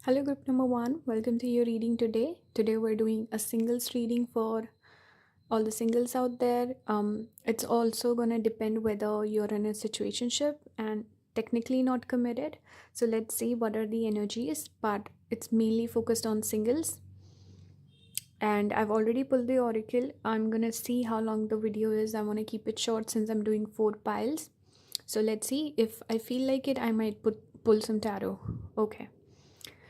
Hello, group number one. Welcome to your reading today. Today, we're doing a singles reading for all the singles out there. It's also gonna depend whether you're in a situationship and technically not committed. So let's see what are the energies, but it's mainly focused on singles. And I've already pulled the oracle. I'm gonna see how long the video is. I want to keep it short since I'm doing 4 piles. So let's see. If I feel like it, I might pull some tarot. Okay.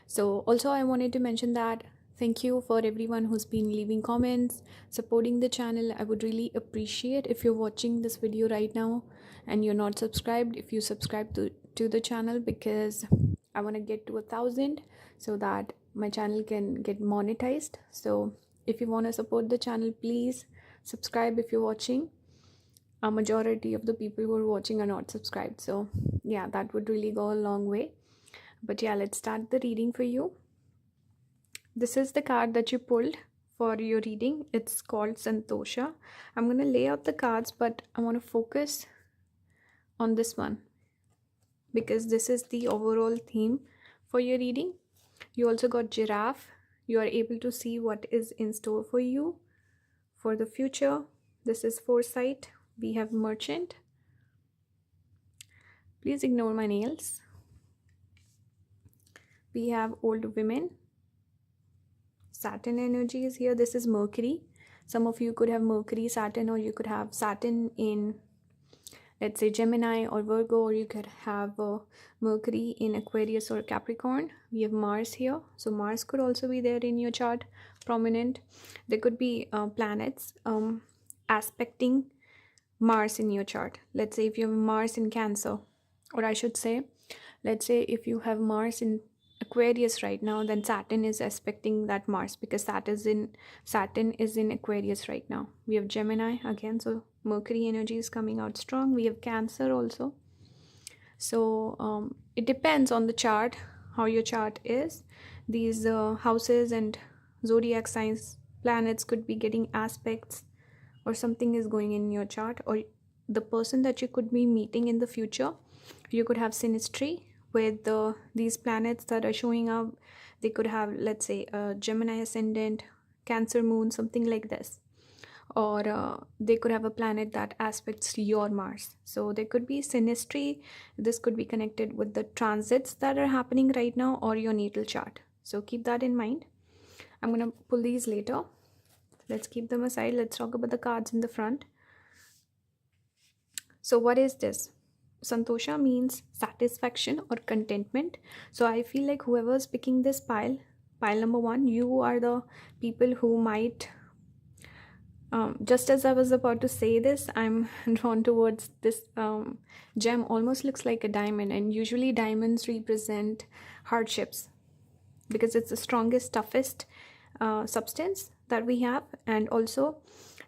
So also I wanted to mention that thank you for everyone who's been leaving comments, supporting the channel. I would really appreciate if you're watching this video right now and you're not subscribed, if you subscribe to the channel, because I want to get to 1,000 so that my channel can get monetized. So if you want to support the channel, please subscribe if you're watching. A majority of the people who are watching are not subscribed, so yeah, that would really go a long way. But yeah, let's start the reading for you. This is the card that you pulled for your reading. It's called Santosha. I'm going to lay out the cards, but I want to focus on this one because this is the overall theme for your reading. You also got giraffe. You are able to see what is in store for you for the future. This is foresight. We have merchant. Please ignore my nails. We have old women. Saturn energy is here. This is Mercury. Some of you could have Mercury, Saturn, or you could have Saturn in, let's say, Gemini or Virgo, or you could have Mercury in Aquarius or Capricorn. We have Mars here. So Mars could also be there in your chart, prominent. There could be planets aspecting Mars in your chart. Let's say if you have Mars in Cancer, or I should say, let's say if you have Mars in Aquarius right now, then Saturn is aspecting that Mars because Saturn is in Aquarius right now. We have Gemini again, so Mercury energy is coming out strong. We have Cancer also. So it depends on the chart, how your chart is. These houses and zodiac signs, planets could be getting aspects, or something is going in your chart, or the person that you could be meeting in the future, you could have synastry with these planets that are showing up. They could have, let's say, a Gemini ascendant, Cancer moon, something like this, or they could have a planet that aspects your Mars. So there could be synastry. This could be connected with the transits that are happening right now or your natal chart. So keep that in mind. I'm going to pull these later. Let's keep them aside. Let's talk about the cards in the front. So what is this? Santosha means satisfaction or contentment. So I feel like whoever's picking this pile number one, you are the people who might, just as I was about to say this, I'm drawn towards this gem. Almost looks like a diamond, and usually diamonds represent hardships because it's the strongest, toughest substance that we have. And also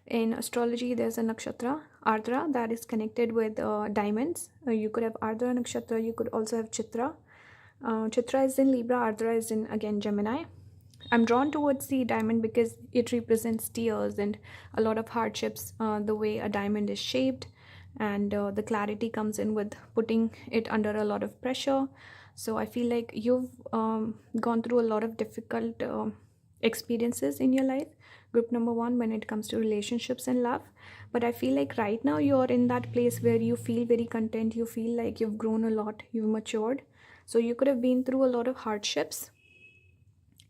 in astrology, there's a nakshatra, Ardra, that is connected with diamonds. You could have Ardra nakshatra, you could also have Chitra. Chitra is in Libra, Ardra is in, again, Gemini. I'm drawn towards the diamond because it represents tears and a lot of hardships, the way a diamond is shaped, and the clarity comes in with putting it under a lot of pressure. So I feel like you've gone through a lot of difficult experiences in your life, group number one, when it comes to relationships and love. But I feel like right now you're in that place where you feel very content. You feel like you've grown a lot, you've matured. So you could have been through a lot of hardships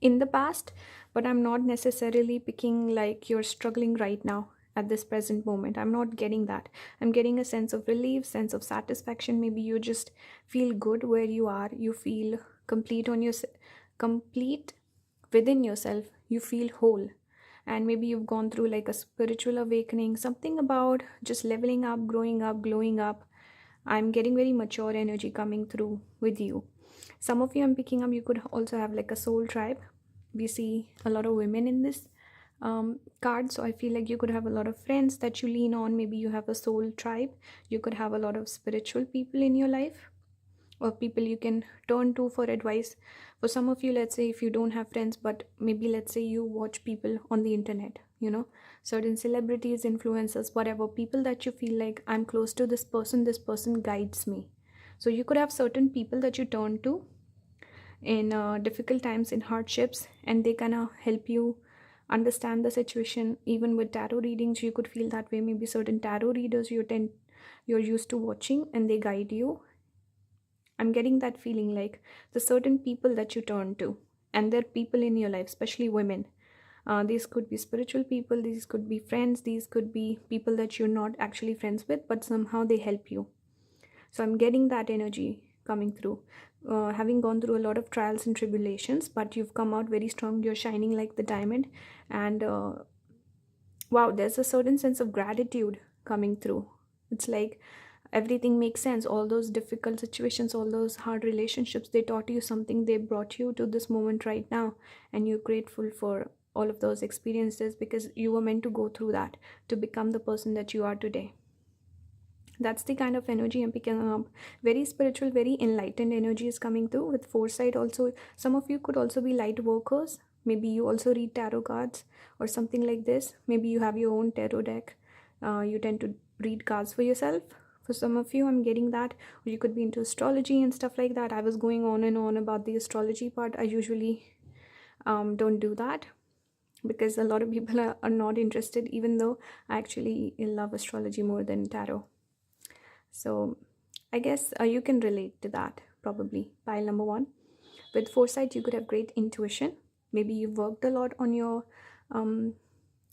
in the past, but I'm not necessarily picking like you're struggling right now at this present moment. I'm not getting that. I'm getting a sense of relief, sense of satisfaction. Maybe you just feel good where you are. You feel complete within yourself. You feel whole, and maybe you've gone through like a spiritual awakening, something about just leveling up, growing up, glowing up. I'm getting very mature energy coming through with you. Some of you I'm picking up, you could also have like a soul tribe. We see a lot of women in this card, so I feel like you could have a lot of friends that you lean on. Maybe you have a soul tribe. You could have a lot of spiritual people in your life, or people you can turn to for advice. For some of you, let's say if you don't have friends, but maybe let's say you watch people on the internet, certain celebrities, influencers, whatever, people that you feel like, I'm close to this person guides me. So you could have certain people that you turn to in difficult times, in hardships, and they kind of help you understand the situation. Even with tarot readings, you could feel that way. Maybe certain tarot readers you're used to watching, and they guide you. I'm getting that feeling like the certain people that you turn to, and they're people in your life, especially women. These could be spiritual people, these could be friends, these could be people that you're not actually friends with, but somehow they help you. So I'm getting that energy coming through. Having gone through a lot of trials and tribulations, but you've come out very strong, you're shining like the diamond, and wow, there's a certain sense of gratitude coming through. It's like everything makes sense. All those difficult situations, all those hard relationships, they taught you something, they brought you to this moment right now, and you're grateful for all of those experiences because you were meant to go through that to become the person that you are today. That's the kind of energy I'm picking up. Very spiritual, very enlightened energy is coming through with foresight. Also, some of you could also be light workers. Maybe you also read tarot cards or something like this. Maybe you have your own tarot deck. You tend to read cards for yourself. For some of you, I'm getting that. Or you could be into astrology and stuff like that. I was going on and on about the astrology part. I usually don't do that because a lot of people are not interested, even though I actually love astrology more than tarot. So I guess you can relate to that probably. Pile number one. With foresight, you could have great intuition. Maybe you've worked a lot on your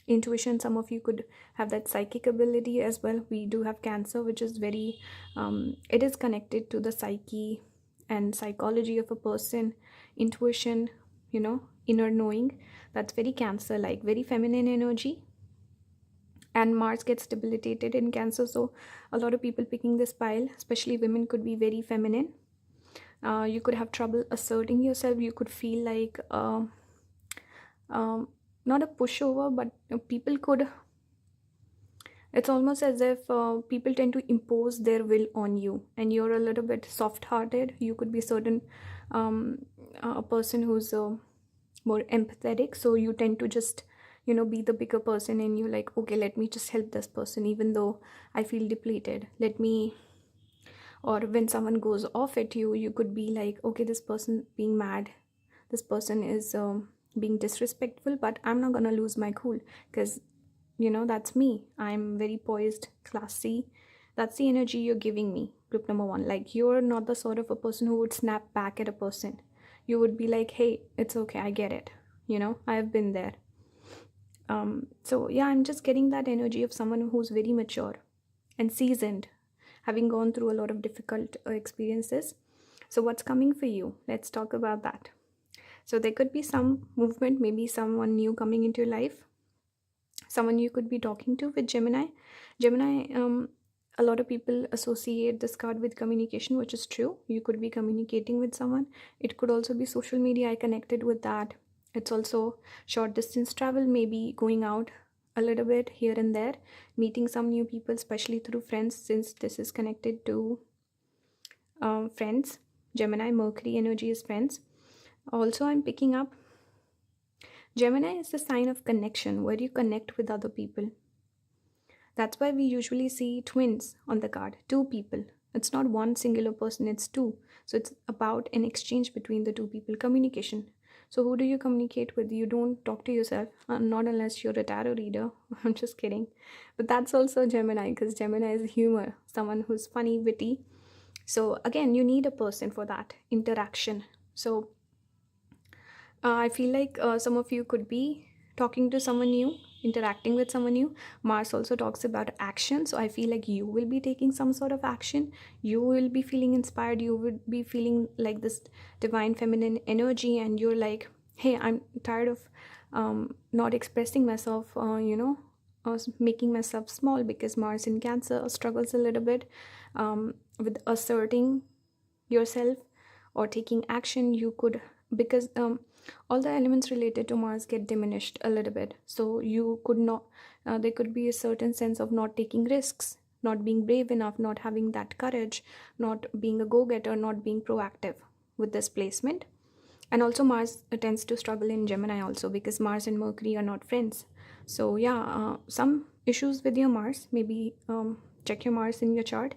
intuition. Some of you could have that psychic ability as well. We do have Cancer, which is very, it is connected to the psyche and psychology of a person. Intuition, inner knowing. That's very Cancer like, very feminine energy. And Mars gets debilitated in Cancer, so a lot of people picking this pile, especially women, could be very feminine. You could have trouble asserting yourself. You could feel like not a pushover, but people could, it's almost as if people tend to impose their will on you, and you're a little bit soft-hearted. You could be certain a person who's more empathetic, so you tend to just be the bigger person, and you're like, okay, let me just help this person even though I feel depleted. Or when someone goes off at you, you could be like, okay, this person being mad, this person is being disrespectful, but I'm not gonna lose my cool because that's me. I'm very poised, classy. That's the energy you're giving me. Group number one, like, you're not the sort of a person who would snap back at a person. You would be like, hey, it's okay, I get it, I've been there. So yeah, I'm just getting that energy of someone who's very mature and seasoned, having gone through a lot of difficult experiences. So what's coming for you? Let's talk about that. So there could be some movement, maybe someone new coming into your life, someone you could be talking to with Gemini. A lot of people associate this card with communication, which is true. You could be communicating with someone. It could also be social media. I connected with that. It's also short distance travel, maybe going out a little bit here and there, meeting some new people, especially through friends, since this is connected to friends. Gemini, Mercury energy is friends. Also, I'm picking up Gemini is the sign of connection, where you connect with other people. That's why we usually see twins on the card, two people. It's not one singular person, it's two. So it's about an exchange between the two people, communication. So who do you communicate with? You don't talk to yourself, not unless you're a tarot reader. I'm just kidding. But that's also Gemini, because Gemini is humor, someone who's funny, witty. So again, you need a person for that interaction. So I feel like some of you could be talking to someone new, interacting with someone new. Mars also talks about action, so I feel like you will be taking some sort of action. You will be feeling inspired. You would be feeling like this divine feminine energy, and you're like, hey, I'm tired of not expressing myself, making myself small, because Mars in Cancer struggles a little bit with asserting yourself or taking action. You could, because all the elements related to Mars get diminished a little bit, so you could not, there could be a certain sense of not taking risks, not being brave enough, not having that courage, not being a go-getter, not being proactive with this placement. And also Mars tends to struggle in Gemini also, because Mars and Mercury are not friends. So yeah, some issues with your Mars. Maybe check your Mars in your chart.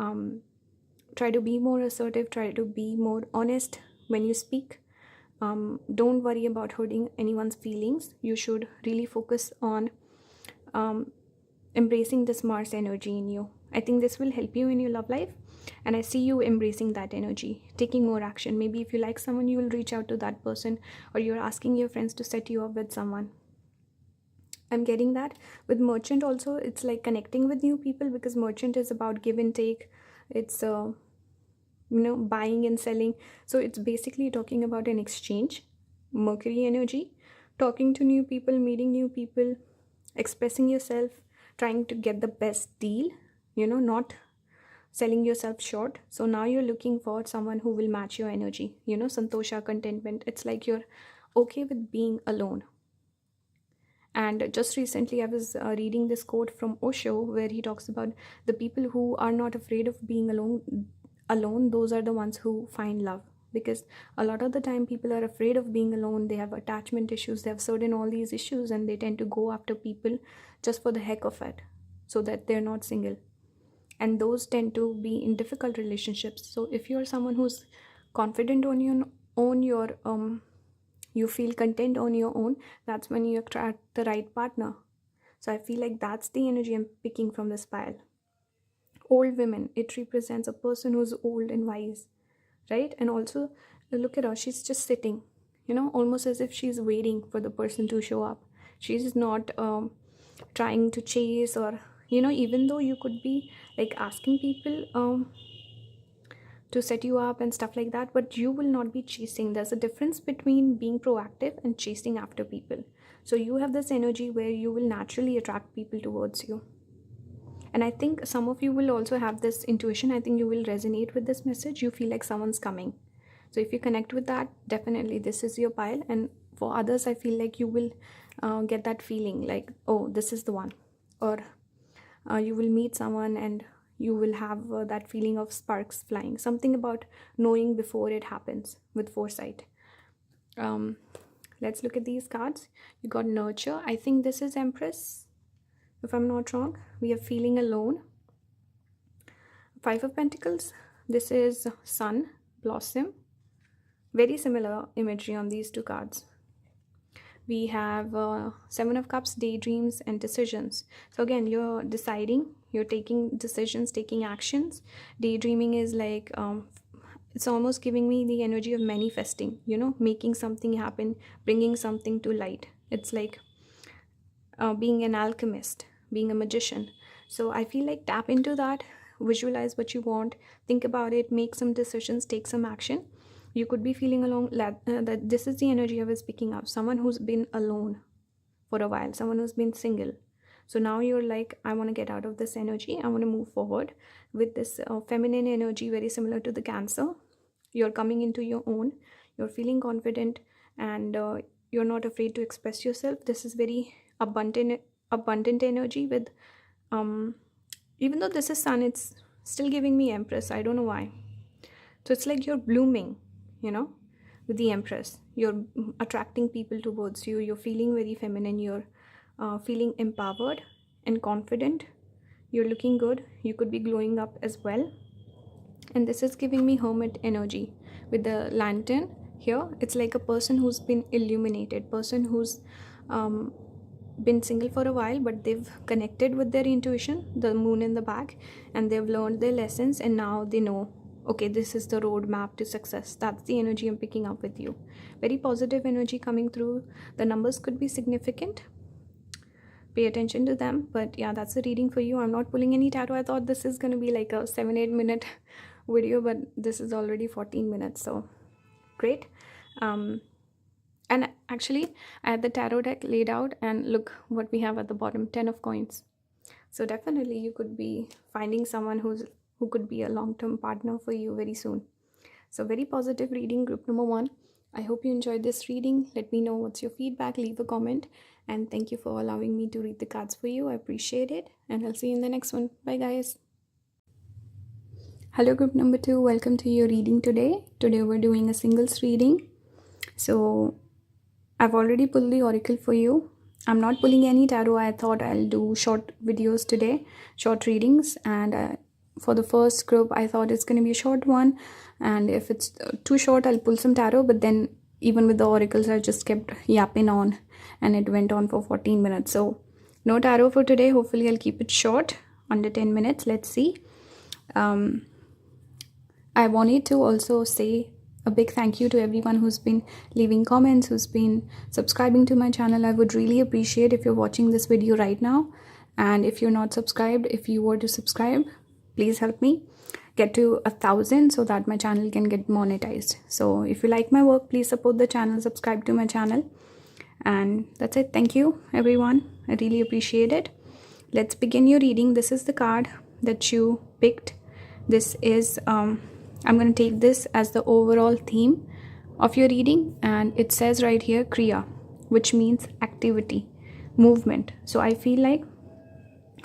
Try to be more assertive, try to be more honest when you speak. Don't worry about hurting anyone's feelings. You should really focus on embracing this Mars energy in you. I think this will help you in your love life, and I see you embracing that energy, taking more action. Maybe if you like someone, you will reach out to that person, or you're asking your friends to set you up with someone. I'm getting that. With merchant also, it's like connecting with new people, because merchant is about give and take. It's buying and selling. So it's basically talking about an exchange. Mercury energy, talking to new people, meeting new people, expressing yourself, trying to get the best deal, not selling yourself short. So now you're looking for someone who will match your energy, santosha, contentment. It's like you're okay with being alone. And just recently I was reading this quote from Osho, where he talks about the people who are not afraid of being alone, those are the ones who find love. Because a lot of the time people are afraid of being alone, they have attachment issues, they have certain all these issues, and they tend to go after people just for the heck of it, so that they're not single. And those tend to be in difficult relationships. So if you're someone who's confident on your own, you feel content on your own, that's when you attract the right partner. So I feel like that's the energy I'm picking from this pile. Old women, it represents a person who's old and wise, right? And also look at her, she's just sitting, almost as if she's waiting for the person to show up. She's not trying to chase, or even though you could be like asking people to set you up and stuff like that, but you will not be chasing. There's a difference between being proactive and chasing after people. So you have this energy where you will naturally attract people towards you. And I think some of you will also have this intuition. I think you will resonate with this message. You feel like someone's coming. So if you connect with that, definitely this is your pile. And for others, I feel like you will get that feeling like, oh, this is the one. Or you will meet someone and you will have that feeling of sparks flying. Something about knowing before it happens with foresight. Let's look at these cards. You got nurture. I think this is Empress, if I'm not wrong. We have feeling alone. Five of Pentacles. This is Sun, Blossom. Very similar imagery on these two cards. We have Seven of Cups, daydreams and decisions. So again, you're deciding, you're taking decisions, taking actions. Daydreaming is like, it's almost giving me the energy of manifesting, making something happen, bringing something to light. It's like being an alchemist, being a magician. So I feel like tap into that, visualize what you want, think about it, make some decisions, take some action. You could be feeling alone, that this is the energy I was picking up. Someone who's been alone for a while, someone who's been single. So now you're like, I want to get out of this energy. I want to move forward with this feminine energy, very similar to the Cancer. You're coming into your own. You're feeling confident, and you're not afraid to express yourself. This is very abundant energy with, even though this is Sun, it's still giving me Empress. I don't know why. So it's like you're blooming, with the Empress. You're attracting people towards you. You're feeling very feminine. You're feeling empowered and confident. You're looking good. You could be glowing up as well. And this is giving me Hermit energy with the lantern here. It's like a person who's been illuminated, person who's been single for a while, but they've connected with their intuition, the moon in the back, and they've learned their lessons, and now they know, okay, this is the roadmap to success. That's the energy I'm picking up with you. Very positive energy coming through. The numbers could be significant. Pay attention to them. But yeah, that's the reading for you. I'm not pulling any tarot. I thought this is going to be like a 7-8 minute video, but this is already 14 minutes. So great. And actually, I had the tarot deck laid out, and look what we have at the bottom, 10 of coins. So definitely you could be finding someone who could be a long-term partner for you very soon. So very positive reading, group number 1. I hope you enjoyed this reading. Let me know what's your feedback. Leave a comment. And thank you for allowing me to read the cards for you. I appreciate it. And I'll see you in the next one. Bye, guys. Hello, group number 2. Welcome to your reading today. Today we're doing a singles reading. So I've already pulled the oracle for you. I'm not pulling any tarot. I thought I'll do short videos today, short readings, and for the first group, I thought it's going to be a short one, and if it's too short, I'll pull some tarot. But then even with the oracles, I just kept yapping on, and it went on for 14 minutes. So no tarot for today. Hopefully I'll keep it short, under 10 minutes. Let's see. I wanted to also say a big thank you to everyone who's been leaving comments, who's been subscribing to my channel. I would really appreciate if you're watching this video right now, and if you're not subscribed, if you were to subscribe, please help me get to 1,000 so that my channel can get monetized. So if you like my work, please support the channel, subscribe to my channel, and that's it. Thank you everyone, I really appreciate it. Let's begin your reading. This is the card that you picked. This is I'm going to take this as the overall theme of your reading, and it says right here Kriya, which means activity, movement. So I feel like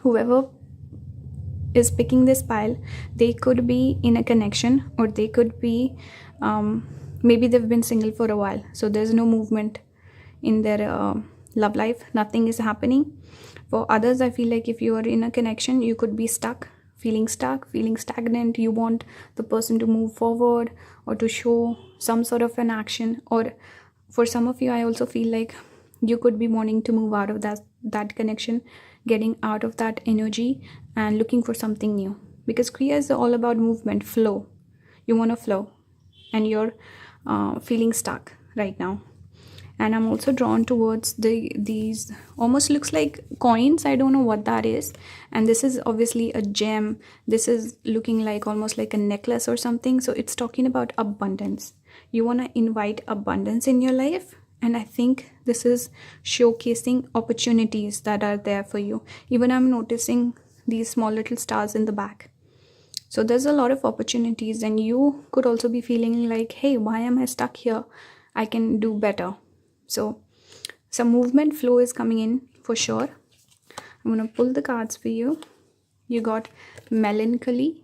whoever is picking this pile, they could be in a connection, or they could be maybe they've been single for a while, so there's no movement in their love life, nothing is happening. For others, I feel like if you are in a connection, you could be stuck, feeling stagnant. You want the person to move forward or to show some sort of an action. Or for some of you, I also feel like you could be wanting to move out of that connection, getting out of that energy and looking for something new, because Kriya is all about movement, flow. You want to flow, and you're feeling stuck right now. And I'm also drawn towards these almost looks like coins. I don't know what that is. And this is obviously a gem. This is looking like almost like a necklace or something. So it's talking about abundance. You want to invite abundance in your life. And I think this is showcasing opportunities that are there for you. Even I'm noticing these small little stars in the back. So there's a lot of opportunities, and you could also be feeling like, hey, why am I stuck here? I can do better. So some movement, flow is coming in for sure. I'm going to pull the cards for you. You got melancholy,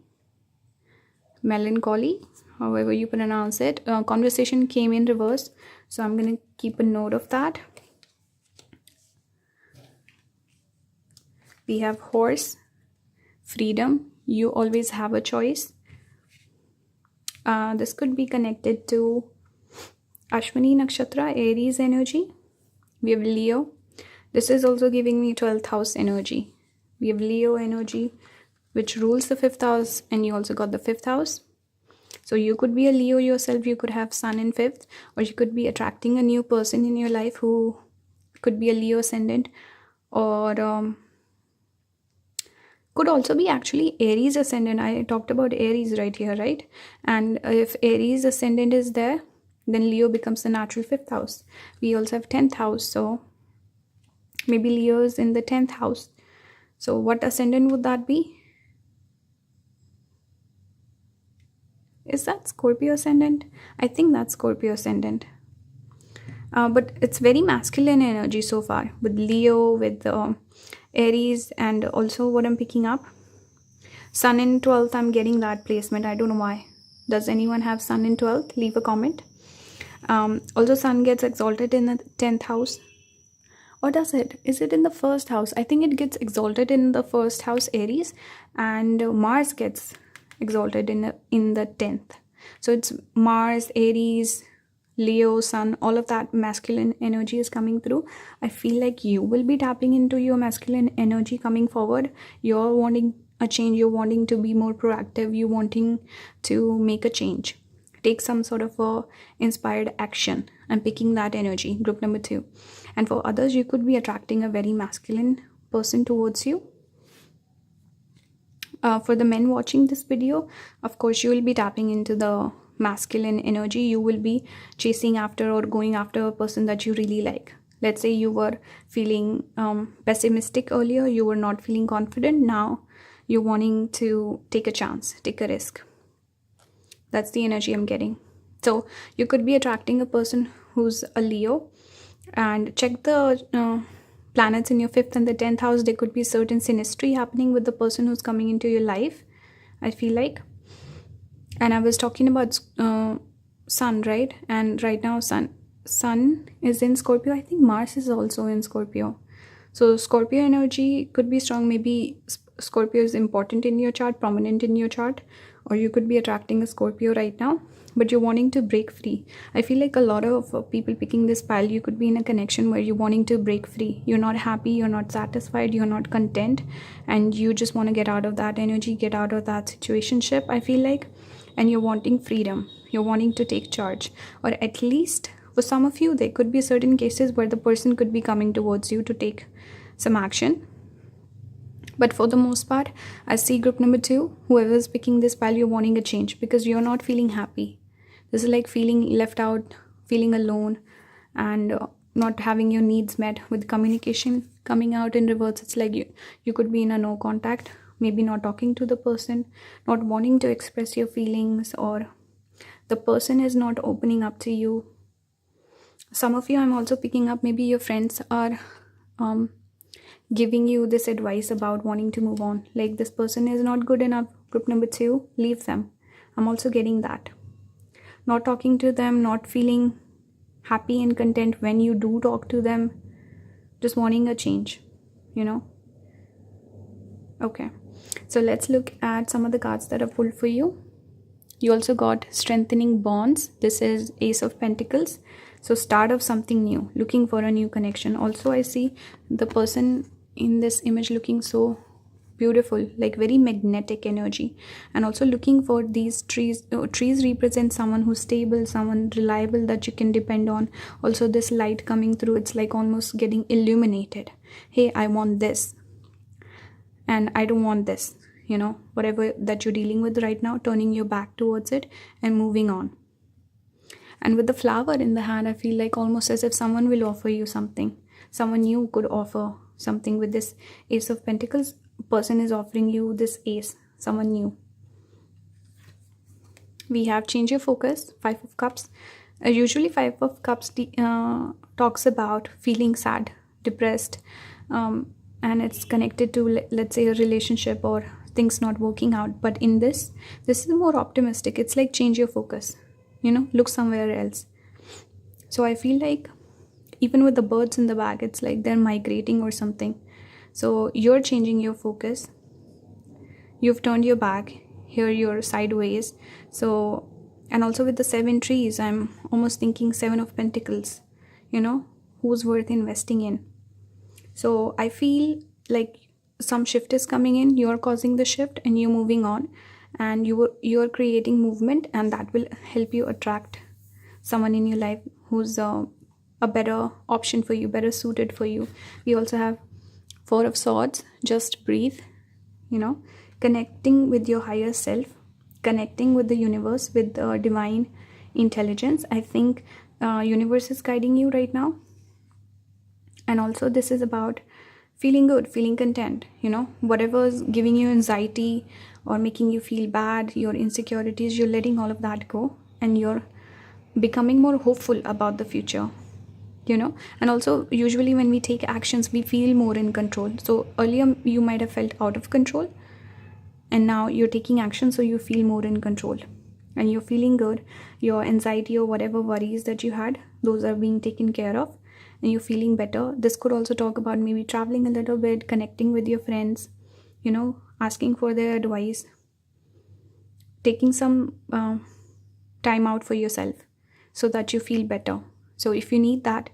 however you pronounce it. Conversation came in reverse, so I'm going to keep a note of that. We have horse, freedom. You always have a choice. This could be connected to Ashwini Nakshatra, Aries energy. We have Leo. This is also giving me 12th house energy. We have Leo energy, which rules the 5th house, and you also got the 5th house. So you could be a Leo yourself. You could have Sun in 5th, or you could be attracting a new person in your life who could be a Leo ascendant, or could also be actually Aries ascendant. I talked about Aries right here, right? And if Aries ascendant is there, then Leo becomes the natural 5th house. We also have 10th house, so maybe Leo is in the 10th house. So what ascendant would that be? Is that Scorpio ascendant? I think that's Scorpio ascendant. But it's very masculine energy so far, with Leo, with Aries, and also what I'm picking up, Sun in 12th. I'm getting that placement. I don't know why. Does anyone have Sun in 12th? Leave a comment. Also Sun gets exalted in the 10th house, or does it? Is it in the 1st house? I think it gets exalted in the 1st house, Aries, and Mars gets exalted in the 10th. So it's Mars, Aries, Leo, Sun, all of that masculine energy is coming through. I feel like you will be tapping into your masculine energy coming forward. You're wanting a change. You're wanting to be more proactive. You're wanting to make a change, take some sort of a inspired action. I'm picking that energy, group number 2. And for others, you could be attracting a very masculine person towards you. For the men watching this video, of course, you will be tapping into the masculine energy. You will be chasing after or going after a person that you really like. Let's say you were feeling pessimistic earlier, you were not feeling confident. Now you're wanting to take a chance, take a risk. That's the energy I'm getting. So you could be attracting a person who's a Leo, and check the planets in your 5th and the 10th house. There could be certain synastry happening with the person who's coming into your life, I feel like. And I was talking about Sun, right? And right now Sun is in Scorpio. I think Mars is also in Scorpio. So Scorpio energy could be strong. Maybe Scorpio is important in your chart, prominent in your chart, or you could be attracting a Scorpio right now, but you're wanting to break free. I feel like a lot of people picking this pile, you could be in a connection where you're wanting to break free. You're not happy, you're not satisfied, you're not content, and you just want to get out of that energy, get out of that situationship, I feel like, and you're wanting freedom. You're wanting to take charge, or at least for some of you, there could be certain cases where the person could be coming towards you to take some action. But for the most part, I see group number 2, whoever is picking this pile, you're wanting a change because you're not feeling happy. This is like feeling left out, feeling alone, and not having your needs met. With communication coming out in reverse, it's like you could be in a no contact, maybe not talking to the person, not wanting to express your feelings, or the person is not opening up to you. Some of you, I'm also picking up, maybe your friends are giving you this advice about wanting to move on, like this person is not good enough. Group number 2, leave them. I'm also getting that. Not talking to them, not feeling happy and content when you do talk to them, just wanting a change, Okay, so let's look at some of the cards that are pulled for you. You also got strengthening bonds. This is Ace of Pentacles. So start of something new, looking for a new connection. Also, I see the person in this image looking so beautiful, like very magnetic energy, and also looking for these trees. Trees represent someone who's stable, someone reliable that you can depend on. Also, this light coming through, it's like almost getting illuminated. Hey, I want this, and I don't want this. Whatever that you're dealing with right now, turning your back towards it and moving on. And with the flower in the hand, I feel like almost as if someone will offer you something. Someone new could offer something. With this Ace of Pentacles, person is offering you this ace, someone new. We have change your focus, 5 of Cups. Usually 5 of Cups talks about feeling sad, depressed, and it's connected to, let's say, a relationship or things not working out. But in this is more optimistic. It's like change your focus, look somewhere else. So I feel like even with the birds in the back, it's like they're migrating or something. So you're changing your focus, you've turned your back, here you're sideways. So, and also with the 7 trees, I'm almost thinking 7 of Pentacles, who's worth investing in. So I feel like some shift is coming in, you're causing the shift and you're moving on, and you're creating movement, and that will help you attract someone in your life who's a better option for you, better suited for you. We also have 4 of Swords, just breathe, connecting with your higher self, connecting with the universe, with the divine intelligence. I think universe is guiding you right now. And also this is about feeling good, feeling content, whatever is giving you anxiety or making you feel bad, your insecurities, you're letting all of that go, and you're becoming more hopeful about the future, and also usually when we take actions, we feel more in control. So earlier you might have felt out of control, and now you're taking action, so you feel more in control and you're feeling good. Your anxiety or whatever worries that you had, those are being taken care of, and you're feeling better. This could also talk about maybe traveling a little bit, connecting with your friends, asking for their advice, taking some time out for yourself so that you feel better. So if you need that,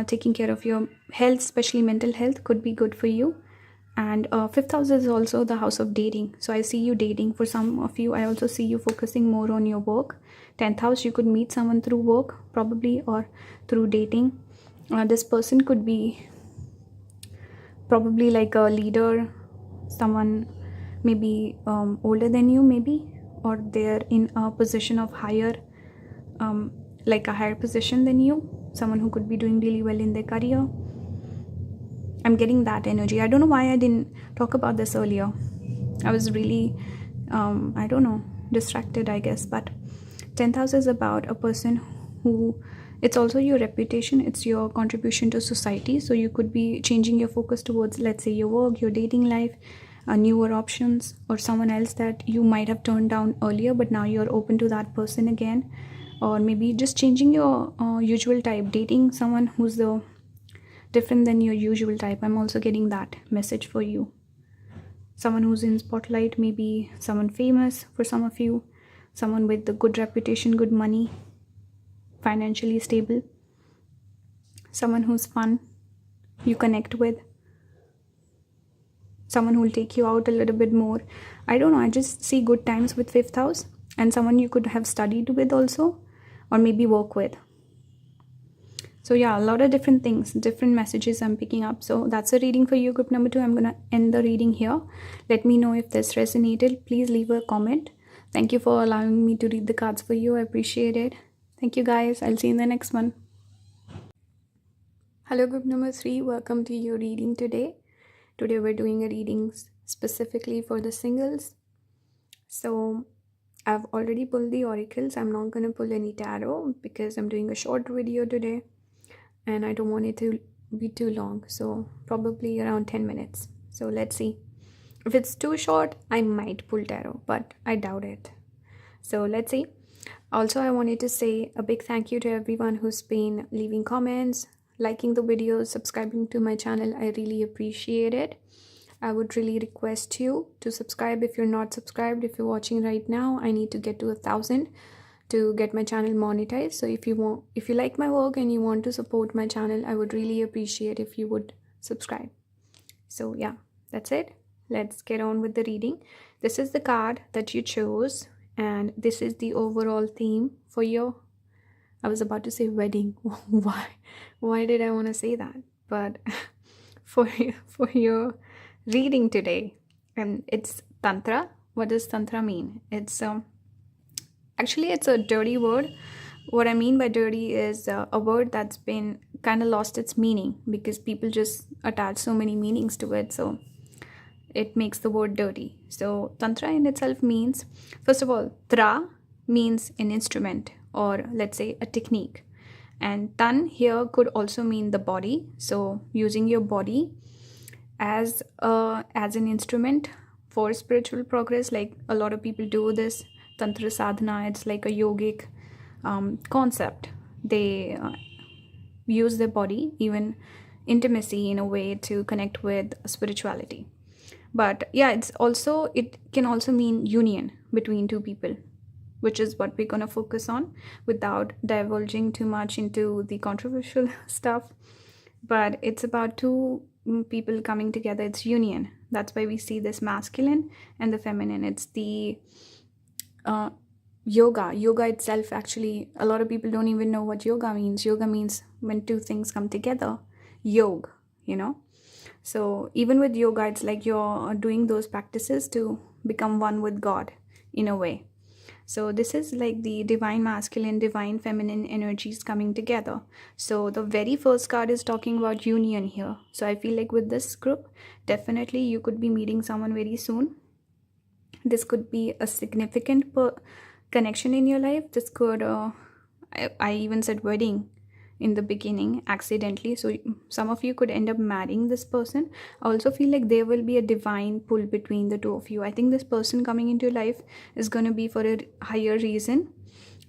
taking care of your health, especially mental health, could be good for you. And 5th house is also the house of dating. So I see you dating. For some of you, I also see you focusing more on your work. 10th house, you could meet someone through work probably, or through dating. This person could be probably like a leader, someone maybe older than you, maybe, or they're in a position of higher, like a higher position than you, someone who could be doing really well in their career. I'm getting that energy. I don't know why I didn't talk about this earlier. I was really, distracted, I guess. But 10th house is about a person who, it's also your reputation, it's your contribution to society. So you could be changing your focus towards, let's say, your work, your dating life, newer options, or someone else that you might have turned down earlier, but now you're open to that person again. Or maybe just changing your usual type, dating someone who's different than your usual type. I'm also getting that message for you. someone who's in spotlight, maybe someone famous for some of you, someone with the good reputation, good money, financially stable, someone who's fun, you connect with, someone who will take you out a little bit more. I don't know, I just see good times with fifth house, and someone you could have studied with also, or maybe work with. So yeah, a lot of different things, different messages I'm picking up. So that's a reading for you, group number 2. I'm gonna end the reading here. Let me know if this resonated. Please leave a comment. Thank you for allowing me to read the cards for you. I appreciate it. Thank you guys. I'll see you in the next one. Hello, group number 3. Welcome to your reading today. Today we're doing a reading specifically for the singles. So I've already pulled the oracles. I'm not going to pull any tarot because I'm doing a short video today and I don't want it to be too long. So probably around 10 minutes. So let's see. If it's too short, I might pull tarot, but I doubt it. So let's see. Also, I wanted to say a big thank you to everyone who's been leaving comments, liking the videos, subscribing to my channel. I really appreciate it. I would really request you to subscribe if you're not subscribed. If you're watching right now, I need to get to 1,000 to get my channel monetized. So if you like my work and you want to support my channel, I would really appreciate if you would subscribe. So yeah, that's it. Let's get on with the reading. This is the card that you chose, and this is the overall theme for your, I was about to say wedding. Why did I want to say that? But for your reading today, and it's tantra. What does tantra mean? It's actually it's a dirty word. What I mean by dirty is a word that's been kind of lost its meaning because people just attach so many meanings to it, so it makes the word dirty. So tantra in itself means, first of all, tra means an instrument, or let's say a technique, and tan here could also mean the body. So using your body as an instrument for spiritual progress, like a lot of people do this tantra sadhana. It's like a yogic concept. They use their body, even intimacy, in a way to connect with spirituality. But yeah, it can also mean union between two people, which is what we're gonna focus on without divulging too much into the controversial stuff. But it's about two people coming together. It's union. That's why we see this masculine and the feminine. It's the yoga itself. Actually, a lot of people don't even know what yoga means. Yoga means when two things come together. Yog, so even with yoga, it's like you're doing those practices to become one with God in a way. So this is like the divine masculine, divine feminine energies coming together. So the very first card is talking about union here. So I feel like with this group, definitely you could be meeting someone very soon. This could be a significant connection in your life. This could, I even said wedding in the beginning accidentally. So some of you could end up marrying this person. I also feel like there will be a divine pull between the two of you. I think this person coming into your life is going to be for a higher reason,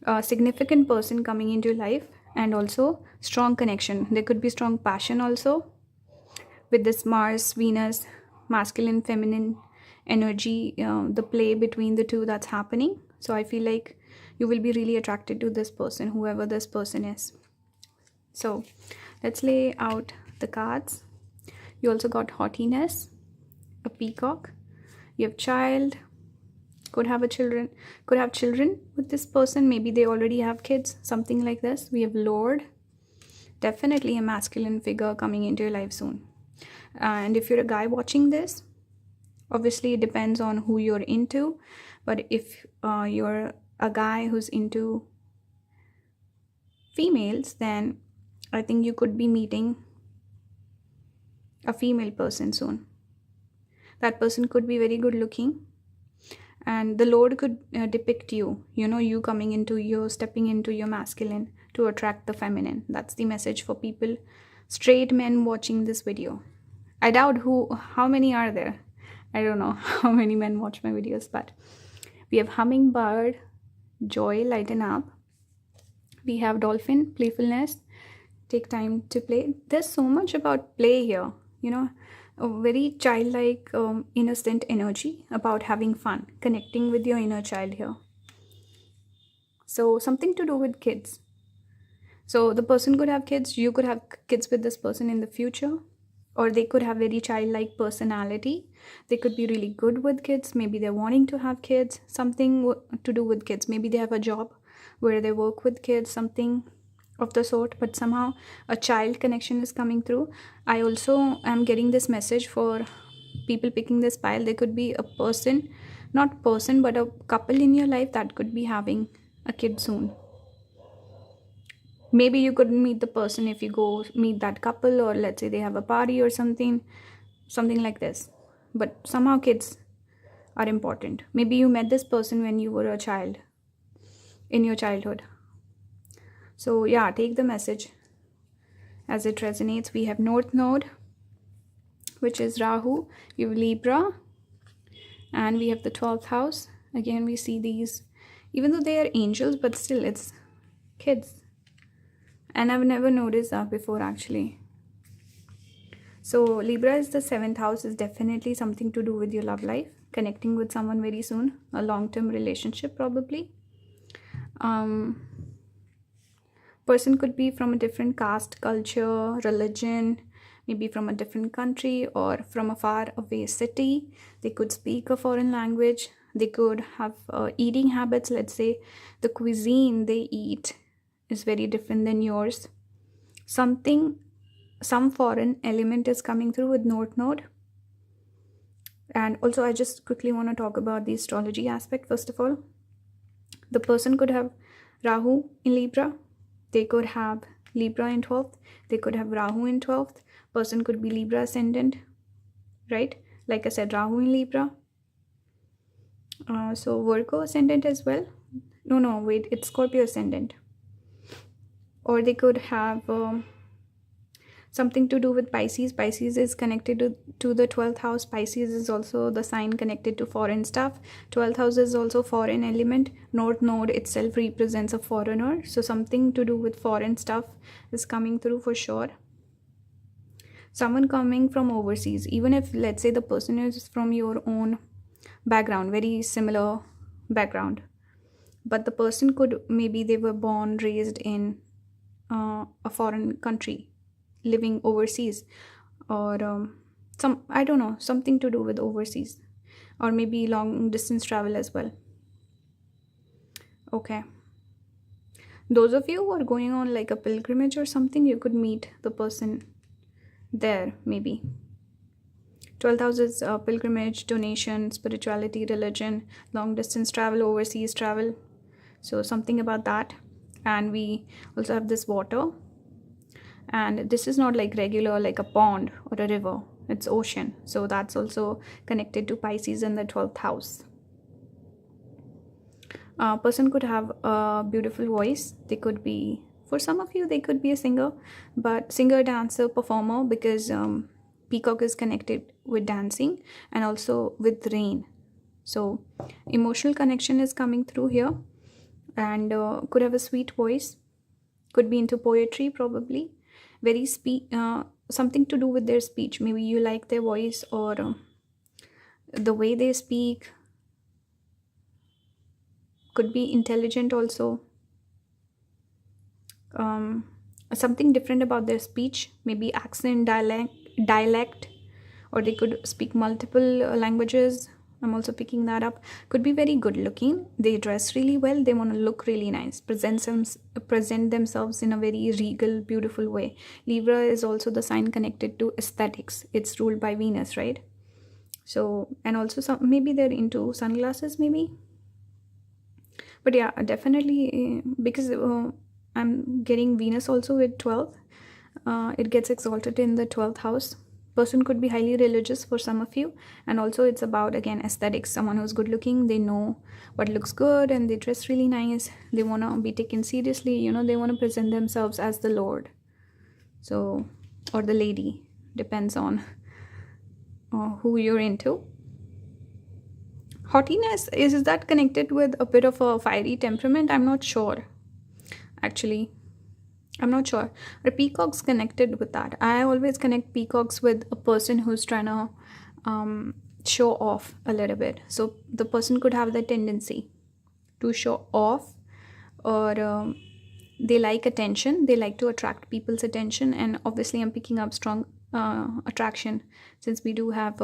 a significant person coming into your life, and also strong connection. There could be strong passion also with this Mars, Venus, masculine, feminine energy, the play between the two that's happening. So I feel like you will be really attracted to this person, whoever this person is. So let's lay out the cards. You also got haughtiness, a peacock, you have child, could have children with this person. Maybe they already have kids, something like this. We have Lord, definitely a masculine figure coming into your life soon. And if you're a guy watching this, obviously it depends on who you're into, but if you're a guy who's into females, then I think you could be meeting a female person soon. That person could be very good looking, and the Lord could depict you, you coming into stepping into your masculine to attract the feminine. That's the message for people, straight men watching this video. I doubt how many are there. I don't know how many men watch my videos, but we have hummingbird, joy, lighten up. We have dolphin, playfulness, take time to play. There's so much about play here. a very childlike, innocent energy about having fun, connecting with your inner child here. So, something to do with kids. So, the person could have kids, you could have kids with this person in the future, or they could have very childlike personality. They could be really good with kids. Maybe they're wanting to have kids, something to do with kids. Maybe they have a job where they work with kids, something of the sort, but somehow a child connection is coming through. I also am getting this message for people picking this pile. There could be a person, not person, but a couple in your life that could be having a kid soon. Maybe you couldn't meet the person if you go meet that couple, or let's say they have a party or something like this. But somehow kids are important. Maybe you met this person when you were a child, in your childhood. So yeah, take the message as it resonates. We have North Node, which is Rahu. We have Libra, and we have the 12th house. Again, we see these, even though they are angels, but still it's kids. And I've never noticed that before, actually. So Libra is the 7th house, is definitely something to do with your love life, connecting with someone very soon, a long-term relationship probably. Person could be from a different caste, culture, religion, maybe from a different country or from a far away city. They could speak a foreign language. They could have eating habits. Let's say the cuisine they eat is very different than yours. Some foreign element is coming through with North Node. And also, I just quickly want to talk about the astrology aspect. First of all, the person could have Rahu in Libra. They could have Libra in 12th. They could have Rahu in 12th. Person could be Libra ascendant, right? Like I said, Rahu in Libra. So Virgo ascendant as well. No, wait, it's Scorpio ascendant. Or they could have something to do with Pisces. Pisces is connected to the 12th house. Pisces is also the sign connected to foreign stuff. 12th house is also foreign element. North Node itself represents a foreigner. So something to do with foreign stuff is coming through for sure. Someone coming from overseas, even if let's say the person is from your own background, very similar background, but the person could, maybe they were born, raised in a foreign country, living overseas, or I don't know, something to do with overseas, or maybe long distance travel as well. Okay, those of you who are going on like a pilgrimage or something, you could meet the person there. Maybe 12th house is pilgrimage, donation, spirituality, religion, long distance travel, overseas travel, so something about that. And we also have this water, and this is not like regular like a pond or a river, it's ocean, so that's also connected to Pisces in the 12th house. Person could have a beautiful voice. They could be, for some of you they could be a singer, but singer, dancer, performer, because peacock is connected with dancing and also with rain, so emotional connection is coming through here. And could have a sweet voice, could be into poetry probably, very something to do with their speech. Maybe you like their voice, or the way they speak. Could be intelligent also. Something different about their speech, maybe accent, dialect, or they could speak multiple languages. I'm also picking that up. Could be very good looking. They dress really well. They want to look really nice. Present themselves in a very regal, beautiful way. Libra is also the sign connected to aesthetics. It's ruled by Venus, right? So, and also maybe they're into sunglasses, maybe. But yeah, definitely, because I'm getting Venus also with 12th. It gets exalted in the 12th house. Person could be highly religious for some of you, and also it's about, again, aesthetics. Someone who's good looking, they know what looks good, and they dress really nice. They want to be taken seriously, they want to present themselves as the Lord, so, or the lady, depends on who you're into. Haughtiness, is that connected with a bit of a fiery temperament? I'm not sure, actually. I'm not sure. Are peacocks connected with that? I always connect peacocks with a person who's trying to um, show off a little bit. So the person could have the tendency to show off, or they like attention. They like to attract people's attention. And obviously, I'm picking up strong attraction, since we do have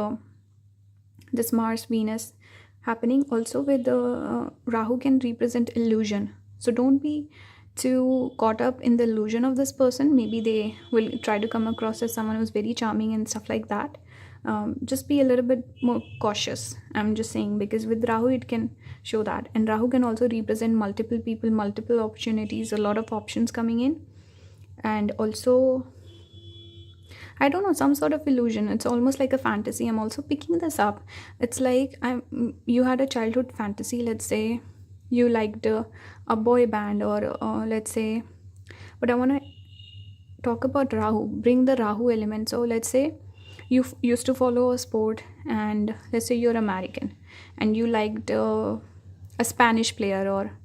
this Mars Venus happening. Also, with the Rahu can represent illusion. So don't be too caught up in the illusion of this person. Maybe they will try to come across as someone who's very charming and stuff like that. Just be a little bit more cautious, I'm just saying, because with Rahu it can show that. And Rahu can also represent multiple people, multiple opportunities, a lot of options coming in. And also, I don't know, some sort of illusion. It's almost like a fantasy. I'm also picking this up. It's like you had a childhood fantasy. Let's say you liked a boy band, or let's say, but I want to talk about Rahu. Bring the Rahu element. So let's say you used to follow a sport, and let's say you're American, and you liked a Spanish player, or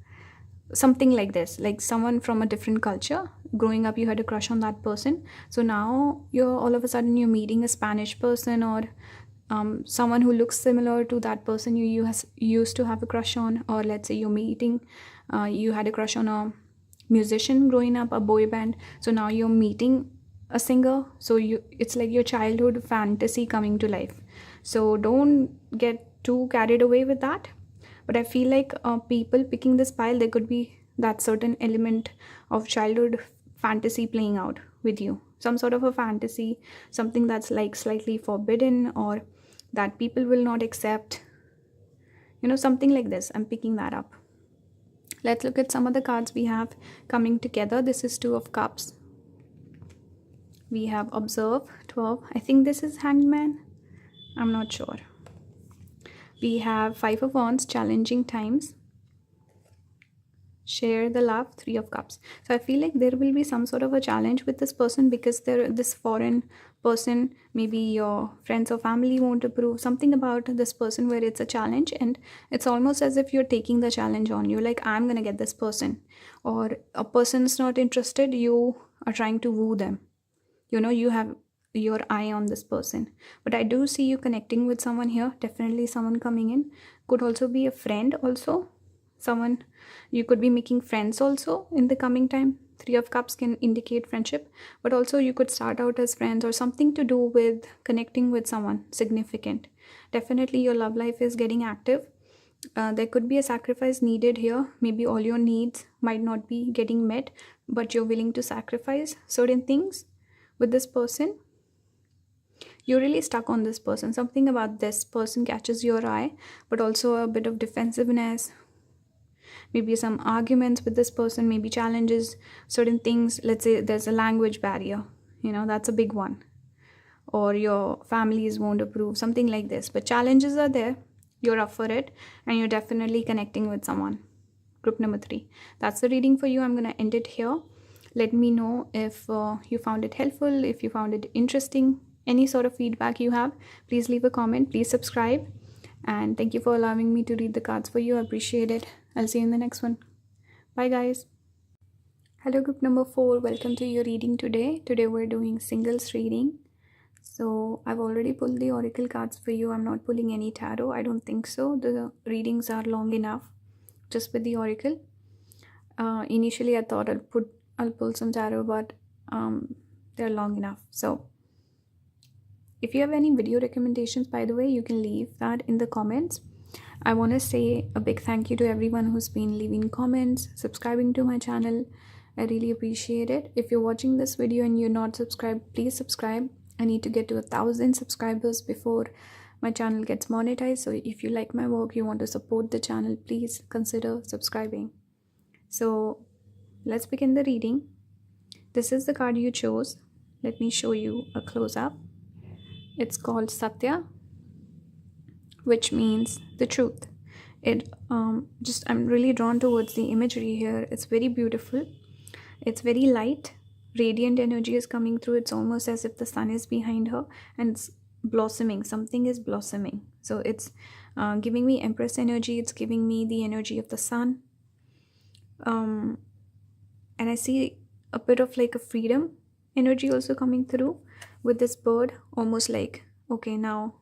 something like this, like someone from a different culture. Growing up you had a crush on that person. So now you're all of a sudden you're meeting a Spanish person, or someone who looks similar to that person you used to have a crush on. Or let's say you're meeting, you had a crush on a musician growing up, a boy band. So now you're meeting a singer. So it's like your childhood fantasy coming to life. So don't get too carried away with that. But I feel like people picking this pile, there could be that certain element of childhood fantasy playing out with you. Some sort of a fantasy, something that's like slightly forbidden, or that people will not accept. Something like this. I'm picking that up. Let's look at some of the cards we have coming together. This is Two of Cups. We have Observe, 12. I think this is Hanged Man. I'm not sure. We have Five of Wands, Challenging Times. Share the Love, Three of Cups. So I feel like there will be some sort of a challenge with this person, because this foreign person, maybe your friends or family won't approve. Something about this person where it's a challenge, and it's almost as if you're taking the challenge on you, like, I'm gonna get this person. Or a person's not interested, you are trying to woo them. You have your eye on this person. But I do see you connecting with someone here. Definitely someone coming in. Could also be a friend also. Someone, you could be making friends also in the coming time. Three of Cups can indicate friendship, but also you could start out as friends, or something to do with connecting with someone significant. Definitely your love life is getting active. There could be a sacrifice needed here. Maybe all your needs might not be getting met, but you're willing to sacrifice certain things with this person. You're really stuck on this person. Something about this person catches your eye, but also a bit of defensiveness. Maybe some arguments with this person, maybe challenges, certain things. Let's say there's a language barrier, that's a big one. Or your families won't approve, something like this. But challenges are there, you're up for it, and you're definitely connecting with someone. Group number 3. That's the reading for you. I'm going to end it here. Let me know if you found it helpful, if you found it interesting. Any sort of feedback you have, please leave a comment. Please subscribe. And thank you for allowing me to read the cards for you. I appreciate it. I'll see you in the next one. Bye, guys. Hello, group number 4. Welcome to your reading today. Today we're doing singles reading. So I've already pulled the oracle cards for you. I'm not pulling any tarot. I don't think so. The readings are long enough just with the oracle. Initially I thought I'll pull some tarot, but they're long enough. So if you have any video recommendations, by the way, you can leave that in the comments. I want to say a big thank you to everyone who's been leaving comments, subscribing to my channel. I really appreciate it. If you're watching this video and you're not subscribed, please subscribe. I need to get to 1,000 subscribers before my channel gets monetized. So if you like my work, you want to support the channel, please consider subscribing. So let's begin the reading. This is the card you chose. Let me show you a close-up. It's called Satya, which means the truth. I'm really drawn towards the imagery here. It's very beautiful. It's very light. Radiant energy is coming through. It's almost as if the sun is behind her and it's blossoming. Something is blossoming. So it's giving me Empress energy. It's giving me the energy of the sun. And I see a bit of like a freedom energy also coming through with this bird, almost like, okay, now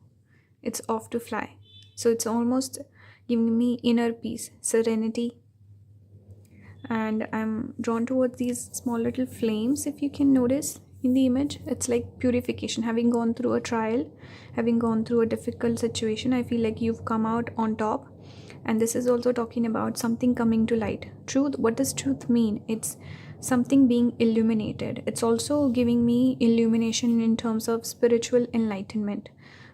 it's off to fly. So it's almost giving me inner peace, serenity. And I'm drawn towards these small little flames, if you can notice in the image. It's like purification. Having gone through a trial, having gone through a difficult situation, I feel like you've come out on top. And this is also talking about something coming to light. Truth, what does truth mean? It's something being illuminated. It's also giving me illumination in terms of spiritual enlightenment.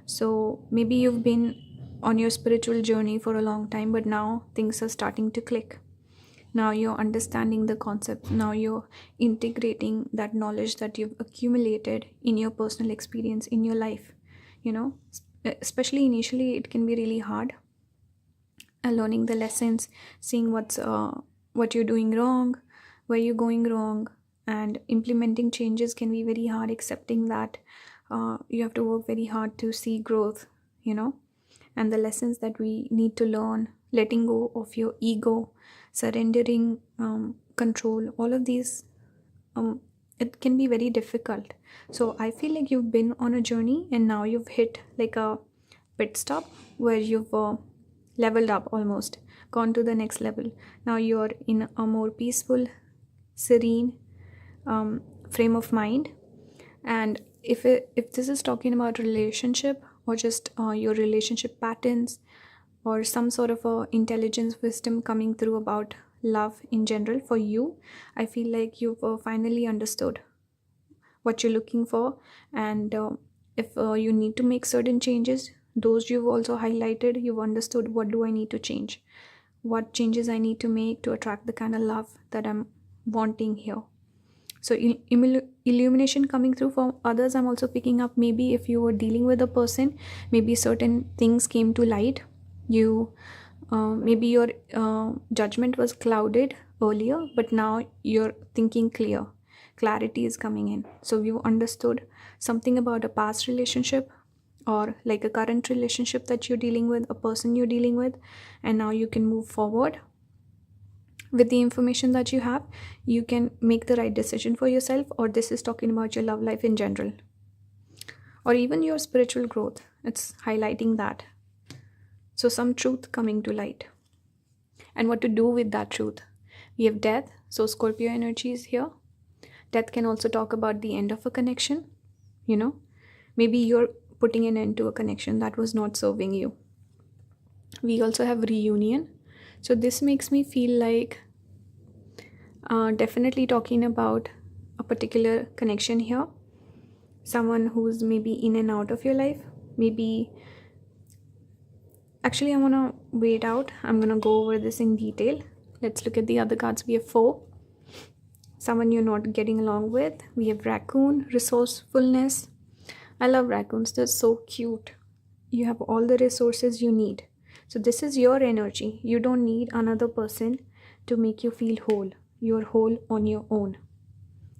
So maybe you've been on your spiritual journey for a long time, but now things are starting to click. Now you're understanding the concept. Now you're integrating that knowledge that you've accumulated in your personal experience in your life. Especially initially, it can be really hard. Learning the lessons, seeing what you're doing wrong, where you're going wrong, and implementing changes can be very hard. Accepting that you have to work very hard to see growth, and the lessons that we need to learn, letting go of your ego, surrendering control, all of these, it can be very difficult. So I feel like you've been on a journey and now you've hit like a pit stop where you've leveled up, almost gone to the next level. Now you're in a more peaceful, serene frame of mind. And if this is talking about relationship, or just your relationship patterns, or some sort of intelligence, wisdom coming through about love in general for you, I feel like you've finally understood what you're looking for. And if you need to make certain changes, those you've also highlighted, you've understood, what do I need to change, what changes I need to make to attract the kind of love that I'm wanting here. So illumination coming through for others. I'm also picking up, maybe if you were dealing with a person, maybe certain things came to light. Maybe your judgment was clouded earlier, but now you're thinking clear. Clarity is coming in. So you understood something about a past relationship, or like a current relationship that you're dealing with, a person you're dealing with, and now you can move forward with the information that you have. You can make the right decision for yourself. Or this is talking about your love life in general, or even your spiritual growth. It's highlighting that. So some truth coming to light, and what to do with that truth. We have death, so Scorpio energy is here. Death can also talk about the end of a connection. Maybe you're putting an end to a connection that was not serving you. We also have reunion. So this makes me feel like definitely talking about a particular connection here. Someone who's maybe in and out of your life. Maybe, actually, I'm going to wait out. I'm going to go over this in detail. Let's look at the other cards. We have 4. Someone you're not getting along with. We have raccoon, resourcefulness. I love raccoons. They're so cute. You have all the resources you need. So this is your energy. You don't need another person to make you feel whole. You're whole on your own.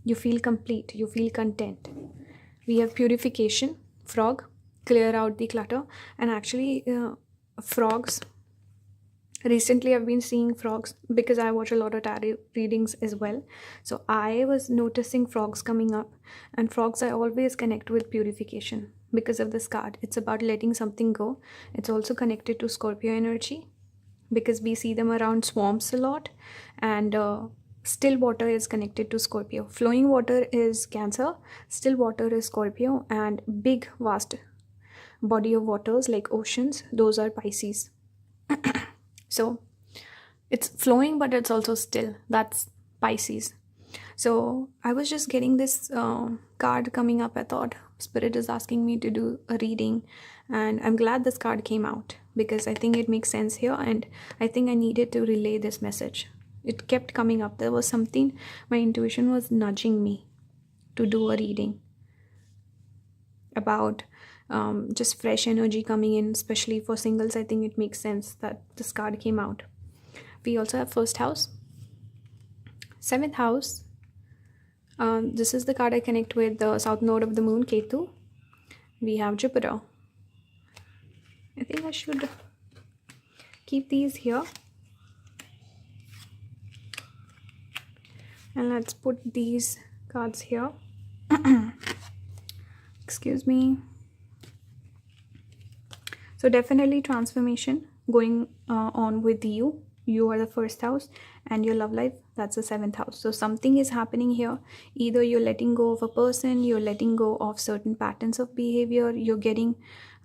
You feel complete. You feel content. We have purification, frog, clear out the clutter. And actually, frogs, recently I've been seeing frogs because I watch a lot of tarot readings as well. So I was noticing frogs coming up, and frogs I always connect with purification because of this card. It's about letting something go. It's also connected to Scorpio energy because we see them around swamps a lot, and still water is connected to Scorpio. Flowing water is Cancer, still water is Scorpio, and big vast body of waters like oceans, those are Pisces. So it's flowing, but it's also still, that's Pisces. So I was just getting this card coming up. I thought Spirit is asking me to do a reading, and I'm glad this card came out because I think it makes sense here, and I think I needed to relay this message. It kept coming up. There was something, my intuition was nudging me to do a reading about just fresh energy coming in, especially for singles. I think it makes sense that this card came out. We also have first house, 7th house. This is the card I connect with the south node of the moon, Ketu. We have Jupiter. I think I should keep these here. And let's put these cards here. Excuse me. So definitely transformation going on with you. You are the first house, and your love life, that's the seventh house. So something is happening here. Either you're letting go of a person, you're letting go of certain patterns of behavior, you're getting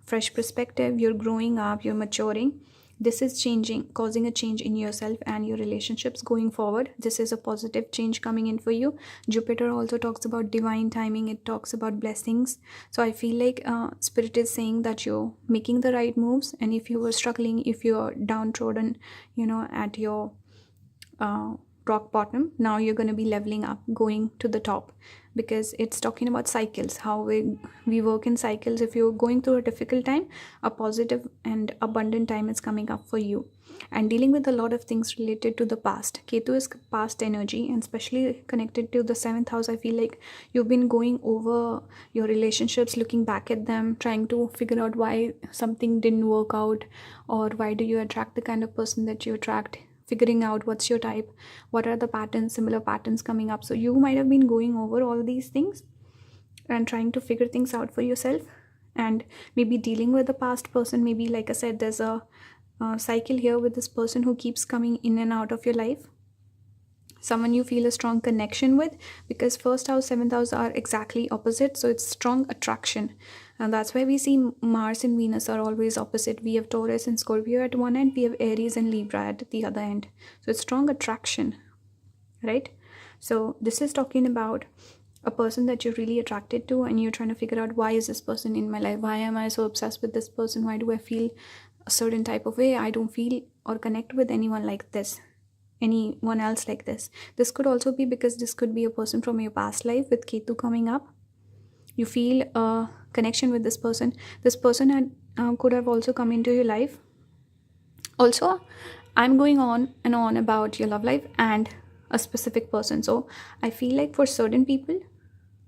fresh perspective, you're growing up, you're maturing. This is changing, causing a change in yourself and your relationships going forward. This is a positive change coming in for you. Jupiter also talks about divine timing, it talks about blessings. So I feel like spirit is saying that you're making the right moves, and if you were struggling, if you're downtrodden, at your rock bottom, now you're going to be leveling up, going to the top, because it's talking about cycles, how we work in cycles. If you're going through a difficult time, a positive and abundant time is coming up for you. And dealing with a lot of things related to the past. Ketu is past energy, and especially connected to the seventh house. I feel like you've been going over your relationships, looking back at them, trying to figure out why something didn't work out, or why do you attract the kind of person that you attract, figuring out what's your type, what are the patterns, similar patterns coming up. So you might have been going over all these things and trying to figure things out for yourself, and maybe dealing with the past person. Maybe, like I said, there's a cycle here with this person who keeps coming in and out of your life, someone you feel a strong connection with, because first house, seventh house are exactly opposite, so it's strong attraction. And that's why we see Mars and Venus are always opposite. We have Taurus and Scorpio at one end, we have Aries and Libra at the other end. So it's strong attraction, right? So this is talking about a person that you're really attracted to, and you're trying to figure out, why is this person in my life? Why am I so obsessed with this person? Why do I feel a certain type of way? I don't feel or connect with anyone like this, anyone else like this. This could also be because this could be a person from your past life with Ketu coming up. You feel a connection with this person. This person could have also come into your life. Also, I'm going on and on about your love life and a specific person. So I feel like for certain people,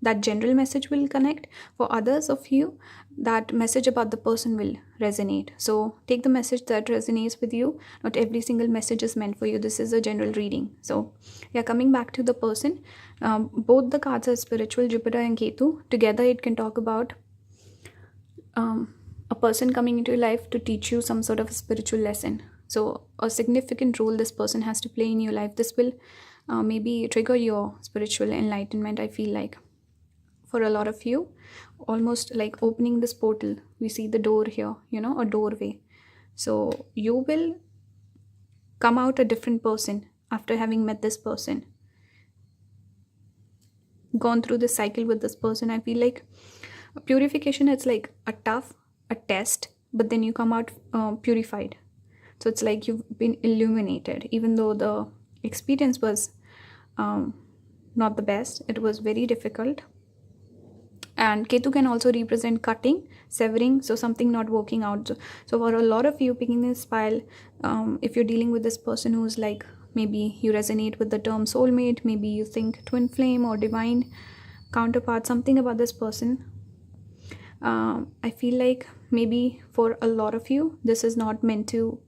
that general message will connect. For others of you, that message about the person will resonate. So take the message that resonates with you. Not every single message is meant for you. This is a general reading. So yeah, coming back to the person, both the cards are spiritual, Jupiter and Ketu. Together it can talk about a person coming into your life to teach you some sort of a spiritual lesson. So a significant role this person has to play in your life. This will maybe trigger your spiritual enlightenment, I feel like. For a lot of you, almost like opening this portal. We see the door here, a doorway. So you will come out a different person after having met this person, gone through this cycle with this person. I feel like purification, it's like a test, but then you come out purified. So it's like you've been illuminated, even though the experience was not the best. It was very difficult. And Ketu can also represent cutting, severing, so something not working out. So for a lot of you picking this pile, if you're dealing with this person who's like, maybe you resonate with the term soulmate, maybe you think twin flame or divine counterpart, something about this person. I feel like maybe for a lot of you, this is not meant to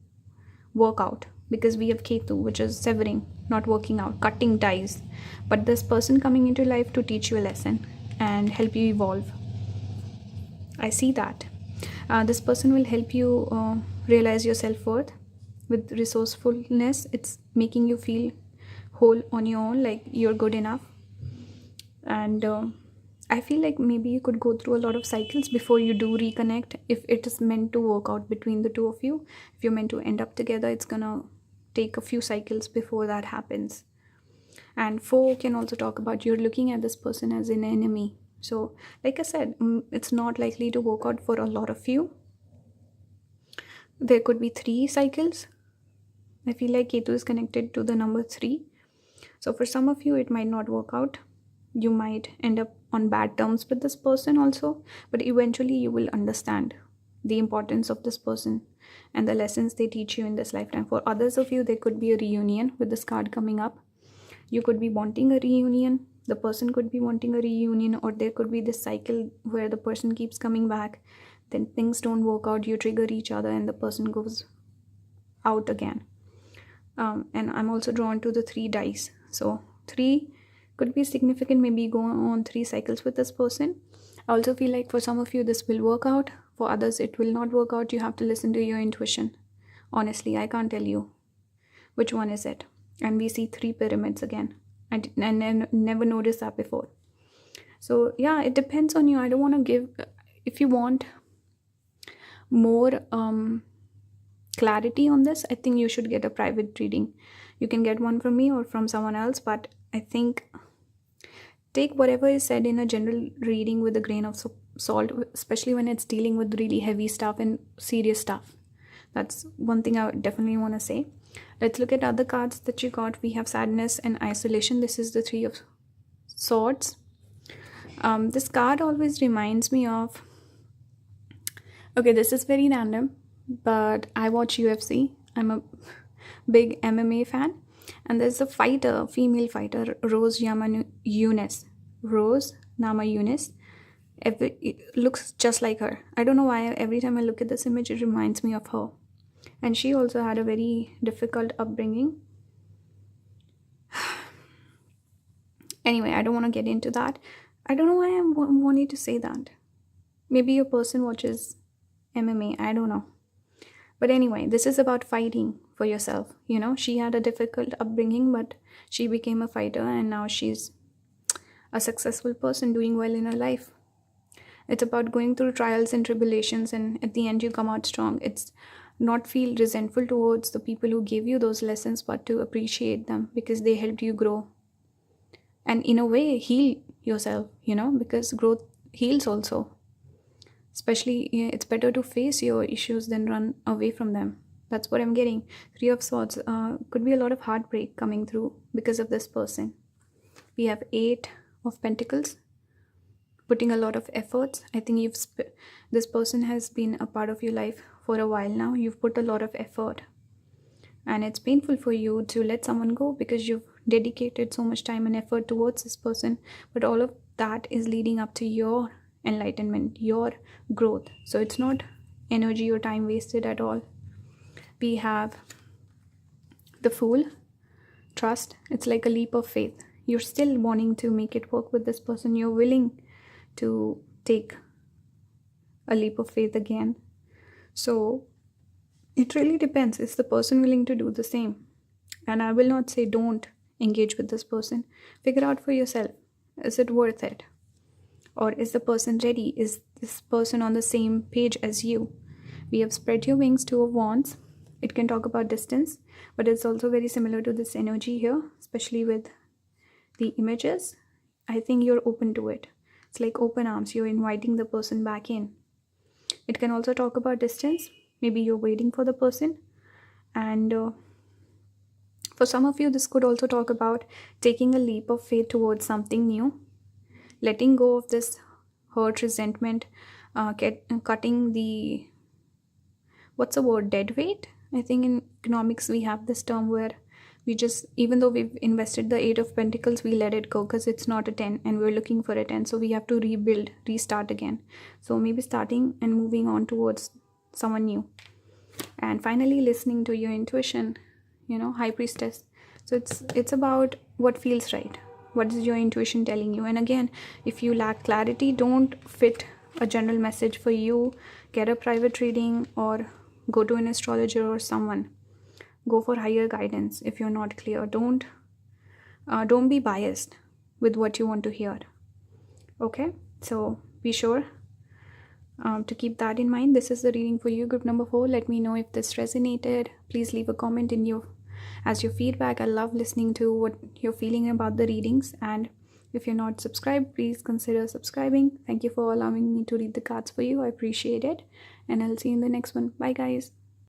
work out, because we have Ketu, which is severing, not working out, cutting ties. But this person coming into life to teach you a lesson and help you evolve. I see that. This person will help you realize your self-worth with resourcefulness. It's making you feel whole on your own, like you're good enough. And I feel like maybe you could go through a lot of cycles before you do reconnect, if it is meant to work out between the two of you. If you're meant to end up together, it's gonna take a few cycles before that happens. And 4 can also talk about you're looking at this person as an enemy. So like I said, it's not likely to work out for a lot of you. There could be 3 cycles. I feel like Ketu is connected to the number 3. So for some of you, it might not work out. You might end up on bad terms with this person also, but eventually you will understand the importance of this person and the lessons they teach you in this lifetime. For others of you, there could be a reunion with this card coming up. You could be wanting a reunion, the person could be wanting a reunion, or there could be this cycle where the person keeps coming back, then things don't work out, you trigger each other and the person goes out again. And I'm also drawn to the 3 dice. So 3 Could be significant, maybe go on 3 cycles with this person. I also feel like for some of you this will work out, for others it will not work out. You have to listen to your intuition. Honestly, I can't tell you which one is it. And we see 3 pyramids again. I never noticed that before. So yeah, it depends on you. I don't want to give, if you want more clarity on this, I think you should get a private reading. You can get one from me or from someone else, but I think take whatever is said in a general reading with a grain of salt, especially when it's dealing with really heavy stuff and serious stuff. That's one thing I would definitely want to say. Let's look at other cards that you got. We have sadness and isolation. This is the 3 of swords. This card always reminds me of, okay, this is very random, but I watch UFC. I'm a big MMA fan, and there's a fighter, female fighter, Rose Namajunas. It looks just like her. I don't know why every time I look at this image it reminds me of her. And she also had a very difficult upbringing. Anyway, I don't want to get into that. I don't know why I'm wanting to say that. Maybe your person watches MMA, I don't know. But anyway, this is about fighting for yourself. You know, she had a difficult upbringing, but she became a fighter and now she's a successful person doing well in her life. It's about going through trials and tribulations, and at the end you come out strong. It's not feel resentful towards the people who gave you those lessons, but to appreciate them because they helped you grow. And in a way, heal yourself, you know, because growth heals also. Especially, it's better to face your issues than run away from them. That's what I'm getting. 3 of swords. Could be a lot of heartbreak coming through because of this person. We have 8 of pentacles. Putting a lot of efforts. I think this person has been a part of your life for a while now. You've put a lot of effort. And it's painful for you to let someone go because you've dedicated so much time and effort towards this person. But all of that is leading up to your enlightenment, your growth. So it's not energy or time wasted at all. We have the Fool, trust. It's like a leap of faith. You're still wanting to make it work with this person. You're willing to take a leap of faith again. So it really depends. Is the person willing to do the same? And I will not say don't engage with this person. Figure out for yourself. Is it worth it? Or is the person ready? Is this person on the same page as you? We have spread your wings, 2 of wands. It can talk about distance, but it's also very similar to this energy here, especially with the images. I think you're open to it. It's like open arms. You're inviting the person back in. It can also talk about distance. Maybe you're waiting for the person. And for some of you, this could also talk about taking a leap of faith towards something new. Letting go of this hurt, resentment, cutting the, what's the word, dead weight? I think in economics we have this term where we just, even though we've invested the 8 of pentacles, we let it go because it's not a 10 and we're looking for a 10. So we have to rebuild, restart again. So maybe starting and moving on towards someone new. And finally, listening to your intuition, you know, High Priestess. So it's about what feels right. What is your intuition telling you? And again, if you lack clarity, don't fit a general message for you. Get a private reading or go to an astrologer or someone. Go for higher guidance if you're not clear. Don't be biased with what you want to hear. Okay, so be sure to keep that in mind. This is the reading for you, group number 4. Let me know if this resonated. Please leave a comment as your feedback. I love listening to what you're feeling about the readings. And if you're not subscribed, please consider subscribing. Thank you for allowing me to read the cards for you. I appreciate it. And I'll see you in the next one. Bye, guys.